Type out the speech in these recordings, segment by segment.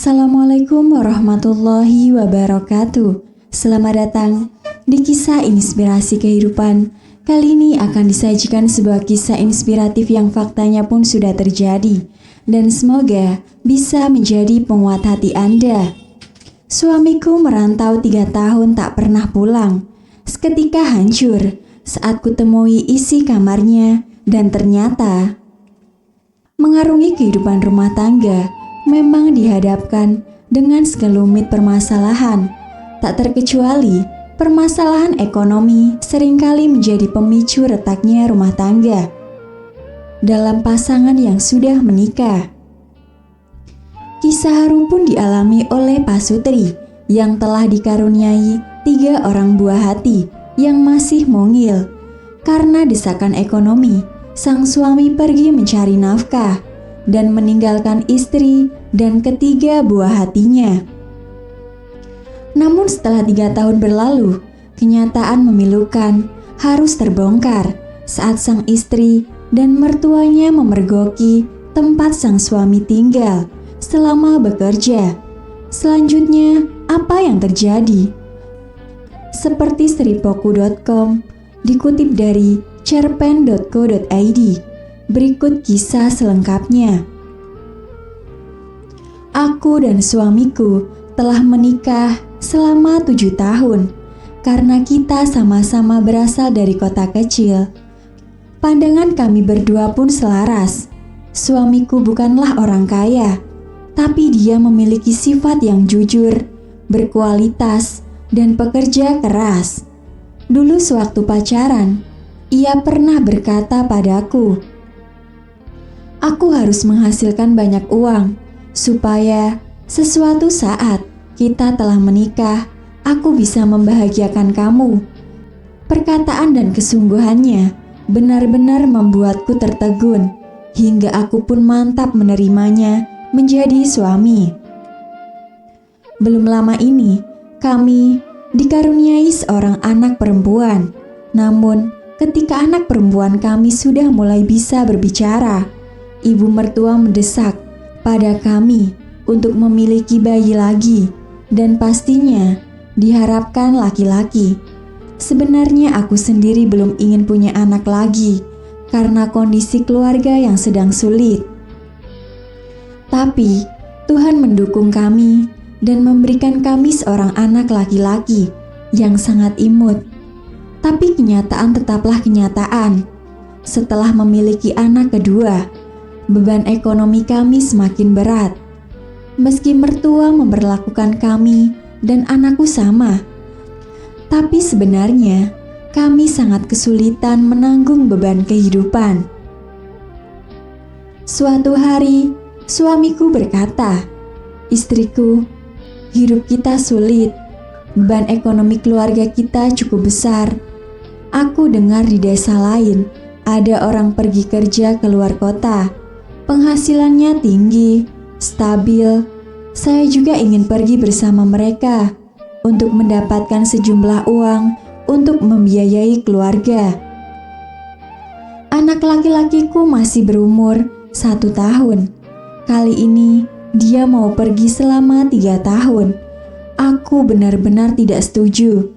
Assalamualaikum warahmatullahi wabarakatuh. Selamat datang di kisah inspirasi kehidupan. Kali ini akan disajikan sebuah kisah inspiratif yang faktanya pun sudah terjadi dan semoga bisa menjadi penguat hati Anda. Suamiku merantau 3 tahun tak pernah pulang. Seketika hancur saat kutemui isi kamarnya dan ternyata mengarungi kehidupan rumah tangga memang dihadapkan dengan sekelumit permasalahan. Tak terkecuali, permasalahan ekonomi seringkali menjadi pemicu retaknya rumah tangga dalam pasangan yang sudah menikah. Kisah haru pun dialami oleh Pak Sutri yang telah dikaruniai 3 orang buah hati yang masih mungil. Karena desakan ekonomi, sang suami pergi mencari nafkah dan meninggalkan istri dan ketiga buah hatinya. Namun setelah 3 tahun berlalu, kenyataan memilukan harus terbongkar saat sang istri dan mertuanya memergoki tempat sang suami tinggal selama bekerja. Selanjutnya, apa yang terjadi? Seperti seripoku.com dikutip dari cerpen.co.id. Berikut kisah selengkapnya. Aku dan suamiku telah menikah selama 7 tahun. Karena kita sama-sama berasal dari kota kecil, pandangan kami berdua pun selaras. Suamiku bukanlah orang kaya, tapi dia memiliki sifat yang jujur, berkualitas, dan pekerja keras. Dulu sewaktu pacaran, ia pernah berkata padaku, "Aku harus menghasilkan banyak uang, supaya sesuatu saat kita telah menikah, aku bisa membahagiakan kamu." Perkataan dan kesungguhannya benar-benar membuatku tertegun, hingga aku pun mantap menerimanya menjadi suami. Belum lama ini, kami dikaruniai seorang anak perempuan. Namun, ketika anak perempuan kami sudah mulai bisa berbicara, ibu mertua mendesak pada kami untuk memiliki bayi lagi dan pastinya diharapkan laki-laki. Sebenarnya aku sendiri belum ingin punya anak lagi karena kondisi keluarga yang sedang sulit. Tapi Tuhan mendukung kami dan memberikan kami seorang anak laki-laki yang sangat imut. Tapi kenyataan tetaplah kenyataan. Setelah memiliki anak kedua, beban ekonomi kami semakin berat. Meski mertua memperlakukan kami dan anakku sama, tapi sebenarnya kami sangat kesulitan menanggung beban kehidupan. Suatu hari, suamiku berkata, "Istriku, hidup kita sulit. Beban ekonomi keluarga kita cukup besar. Aku dengar di desa lain ada orang pergi kerja ke luar kota. Penghasilannya tinggi, stabil. Saya juga ingin pergi bersama mereka untuk mendapatkan sejumlah uang untuk membiayai keluarga. Anak laki-lakiku masih berumur 1 tahun. Kali ini dia mau pergi selama 3 tahun. Aku benar-benar tidak setuju.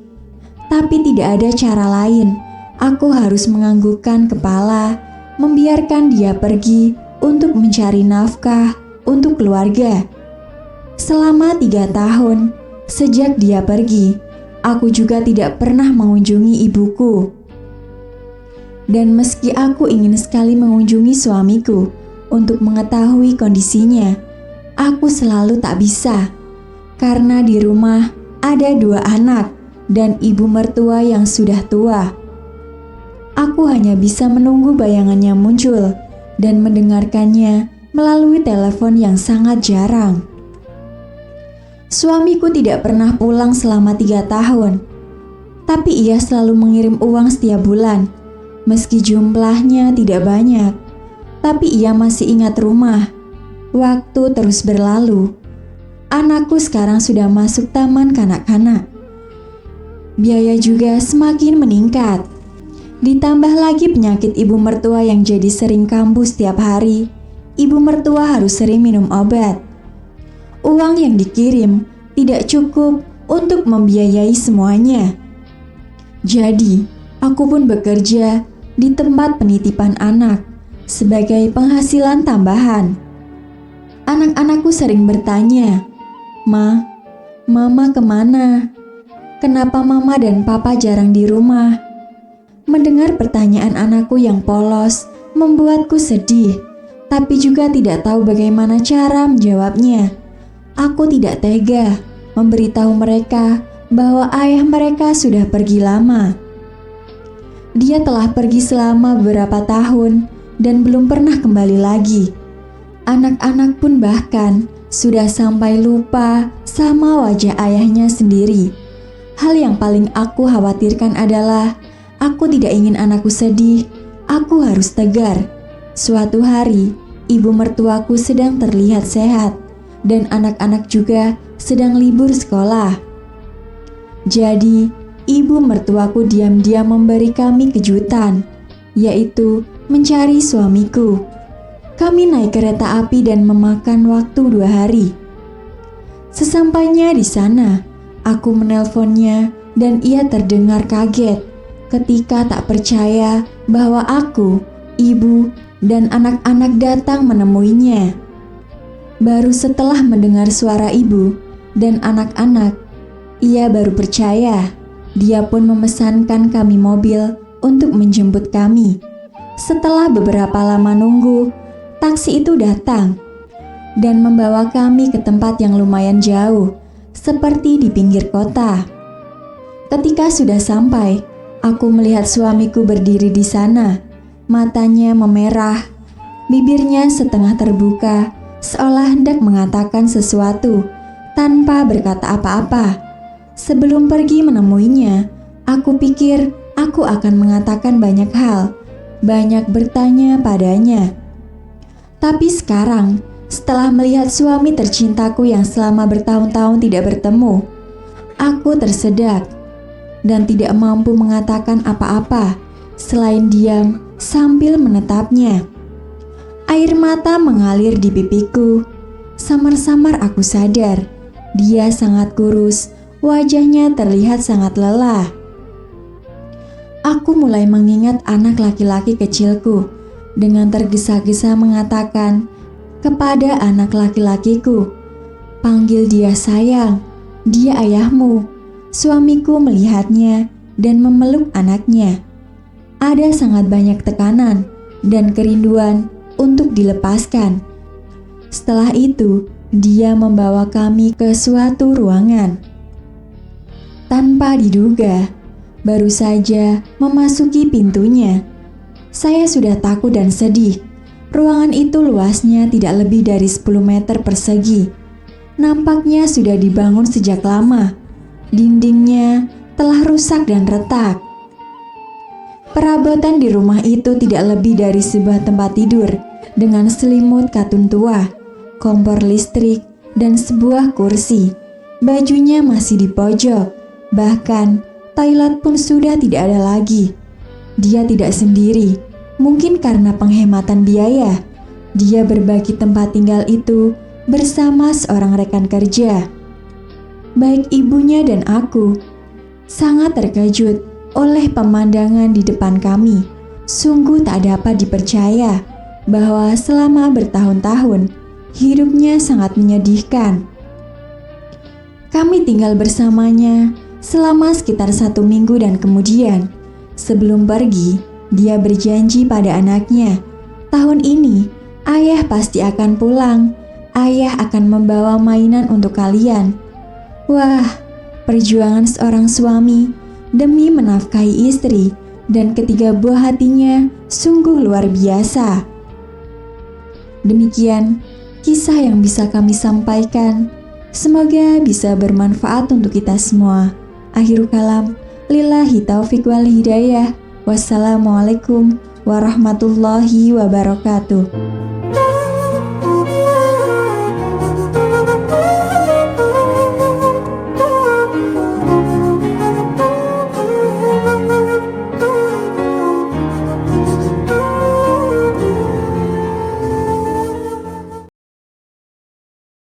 Tapi tidak ada cara lain. Aku harus menganggukkan kepala, membiarkan dia pergi untuk mencari nafkah untuk keluarga. Selama 3 tahun, sejak dia pergi, aku juga tidak pernah mengunjungi ibuku. Dan meski aku ingin sekali mengunjungi suamiku untuk mengetahui kondisinya, aku selalu tak bisa. Karena di rumah ada 2 anak dan ibu mertua yang sudah tua. Aku hanya bisa menunggu bayangannya muncul dan mendengarkannya melalui telepon yang sangat jarang. Suamiku tidak pernah pulang selama 3 tahun, tapi ia selalu mengirim uang setiap bulan. Meski jumlahnya tidak banyak, tapi ia masih ingat rumah. Waktu terus berlalu. Anakku sekarang sudah masuk taman kanak-kanak. Biaya juga semakin meningkat. Ditambah lagi penyakit ibu mertua yang jadi sering kambuh setiap hari. Ibu mertua harus sering minum obat. Uang yang dikirim tidak cukup untuk membiayai semuanya. Jadi, aku pun bekerja di tempat penitipan anak sebagai penghasilan tambahan. Anak-anakku sering bertanya, Mama kemana? Kenapa Mama dan Papa jarang di rumah?" Mendengar pertanyaan anakku yang polos membuatku sedih, tapi juga tidak tahu bagaimana cara menjawabnya. Aku tidak tega memberitahu mereka bahwa ayah mereka sudah pergi lama. Dia telah pergi selama beberapa tahun dan belum pernah kembali lagi. Anak-anak pun bahkan sudah sampai lupa sama wajah ayahnya sendiri. Hal yang paling aku khawatirkan adalah aku tidak ingin anakku sedih. Aku harus tegar. Suatu hari, ibu mertuaku sedang terlihat sehat dan anak-anak juga sedang libur sekolah. Jadi, ibu mertuaku diam-diam memberi kami kejutan, yaitu mencari suamiku. Kami naik kereta api dan memakan waktu 2 hari. Sesampainya di sana, aku menelponnya dan ia terdengar kaget ketika tak percaya bahwa aku, ibu, dan anak-anak datang menemuinya. Baru setelah mendengar suara ibu dan anak-anak, ia baru percaya. Dia pun memesankan kami mobil untuk menjemput kami. Setelah beberapa lama nunggu, taksi itu datang dan membawa kami ke tempat yang lumayan jauh, seperti di pinggir kota. Ketika sudah sampai, aku melihat suamiku berdiri di sana. Matanya memerah, bibirnya setengah terbuka, seolah hendak mengatakan sesuatu tanpa berkata apa-apa. Sebelum pergi menemuinya, aku pikir aku akan mengatakan banyak hal, banyak bertanya padanya. Tapi sekarang, setelah melihat suami tercintaku yang selama bertahun-tahun tidak bertemu, aku tersedak dan tidak mampu mengatakan apa-apa selain diam sambil menatapnya. Air mata mengalir di pipiku. Samar-samar aku sadar, dia sangat kurus, wajahnya terlihat sangat lelah. Aku mulai mengingat anak laki-laki kecilku. Dengan tergesa-gesa mengatakan kepada anak laki-lakiku, "Panggil dia sayang, dia ayahmu." Suamiku melihatnya dan memeluk anaknya. Ada sangat banyak tekanan dan kerinduan untuk dilepaskan. Setelah itu, dia membawa kami ke suatu ruangan. Tanpa diduga, baru saja memasuki pintunya, saya sudah takut dan sedih. Ruangan itu luasnya tidak lebih dari 10 meter persegi. Nampaknya sudah dibangun sejak lama. Dindingnya telah rusak dan retak. Perabotan di rumah itu tidak lebih dari sebuah tempat tidur dengan selimut katun tua, kompor listrik, dan sebuah kursi. Bajunya masih di pojok, bahkan toilet pun sudah tidak ada lagi. Dia tidak sendiri, mungkin karena penghematan biaya. Dia berbagi tempat tinggal itu bersama seorang rekan kerja. Baik ibunya dan aku sangat terkejut oleh pemandangan di depan kami. Sungguh tak dapat dipercaya bahwa selama bertahun-tahun hidupnya sangat menyedihkan. Kami tinggal bersamanya selama sekitar 1 minggu dan kemudian sebelum pergi, dia berjanji pada anaknya, "Tahun ini ayah pasti akan pulang. Ayah akan membawa mainan untuk kalian." Wah, perjuangan seorang suami demi menafkahi istri dan ketiga buah hatinya sungguh luar biasa. Demikian kisah yang bisa kami sampaikan. Semoga bisa bermanfaat untuk kita semua. Akhirul kalam, lillahi taufiq wal hidayah. Wassalamualaikum warahmatullahi wabarakatuh.